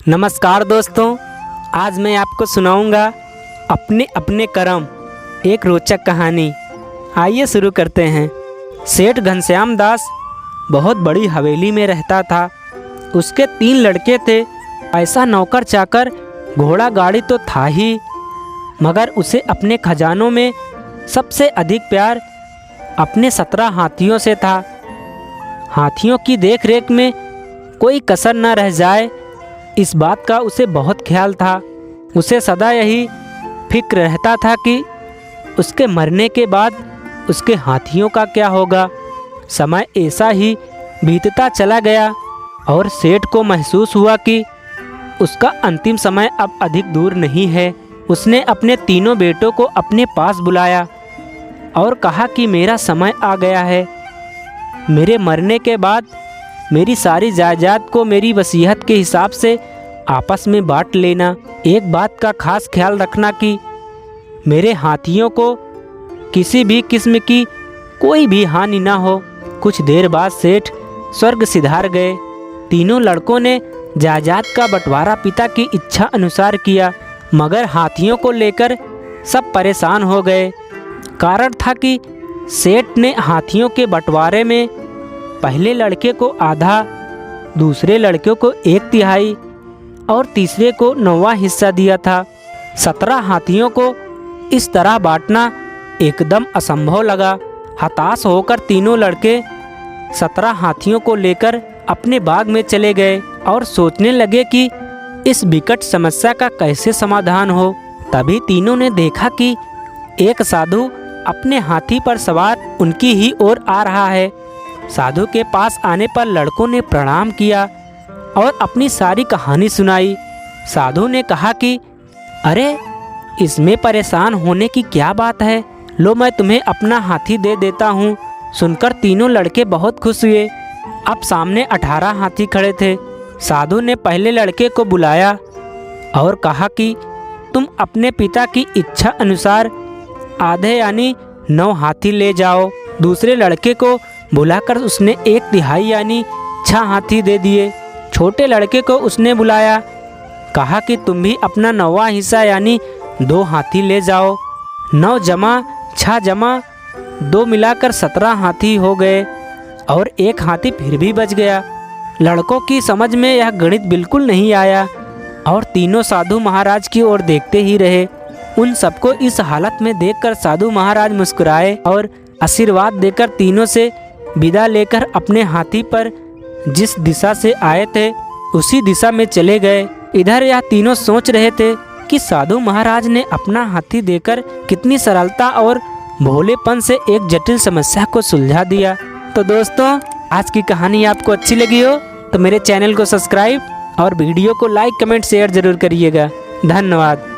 नमस्कार दोस्तों, आज मैं आपको सुनाऊंगा अपने अपने कर्म, एक रोचक कहानी। आइए शुरू करते हैं। सेठ घनश्याम दास बहुत बड़ी हवेली में रहता था। उसके 3 लड़के थे। ऐसा नौकर चाकर घोड़ा गाड़ी तो था ही, मगर उसे अपने खजानों में सबसे अधिक प्यार अपने 17 हाथियों से था। हाथियों की देख रेख में कोई कसर न रह जाए, इस बात का उसे बहुत ख्याल था। उसे सदा यही फिक्र रहता था कि उसके मरने के बाद उसके हाथियों का क्या होगा। समय ऐसा ही बीतता चला गया और सेठ को महसूस हुआ कि उसका अंतिम समय अब अधिक दूर नहीं है। उसने अपने तीनों बेटों को अपने पास बुलाया और कहा कि मेरा समय आ गया है। मेरे मरने के बाद मेरी सारी जायदाद को मेरी वसीयत के हिसाब से आपस में बांट लेना। एक बात का खास ख्याल रखना कि मेरे हाथियों को किसी भी किस्म की कोई भी हानि ना हो। कुछ देर बाद सेठ स्वर्ग सिधार गए। तीनों लड़कों ने जायदाद का बंटवारा पिता की इच्छा अनुसार किया, मगर हाथियों को लेकर सब परेशान हो गए। कारण था कि सेठ ने हाथियों के बंटवारे में पहले लड़के को आधा, दूसरे लड़के को 1/3 और तीसरे को 9वां हिस्सा दिया था। 17 हाथियों को इस तरह बांटना एकदम असंभव लगा। हताश होकर तीनों लड़के 17 हाथियों को लेकर अपने बाग में चले गए और सोचने लगे कि इस विकट समस्या का कैसे समाधान हो। तभी तीनों ने देखा कि एक साधु अपने हाथी पर सवार उनकी ही ओर आ रहा है। साधु के पास आने पर लड़कों ने प्रणाम किया और अपनी सारी कहानी सुनाई। साधु ने कहा कि अरे, इसमें परेशान होने की क्या बात है, लो मैं तुम्हें अपना हाथी दे देता हूँ। सुनकर तीनों लड़के बहुत खुश हुए। अब सामने 18 हाथी खड़े थे। साधु ने पहले लड़के को बुलाया और कहा कि तुम अपने पिता की इच्छा अनुसार आधे यानी 9 हाथी ले जाओ। दूसरे लड़के को बुलाकर उसने 1/3 यानी 6 हाथी दे दिए। छोटे लड़के को उसने बुलाया, कहा कि तुम भी अपना 9वां हिस्सा यानी 2 हाथी ले जाओ। 9 जमा 6 जमा 2 मिलाकर 17 हाथी हो गए और 1 हाथी फिर भी बच गया। लड़कों की समझ में यह गणित बिल्कुल नहीं आया और तीनों साधु महाराज की ओर देखते ही रहे। उन सबको इस हालत में देखकर साधु महाराज मुस्कुराए और आशीर्वाद देकर तीनों से विदा लेकर अपने हाथी पर जिस दिशा से आए थे उसी दिशा में चले गए। इधर यह तीनों सोच रहे थे कि साधु महाराज ने अपना हाथी देकर कितनी सरलता और भोलेपन से एक जटिल समस्या को सुलझा दिया। तो दोस्तों, आज की कहानी आपको अच्छी लगी हो तो मेरे चैनल को सब्सक्राइब और वीडियो को लाइक कमेंट शेयर जरूर करिएगा। धन्यवाद।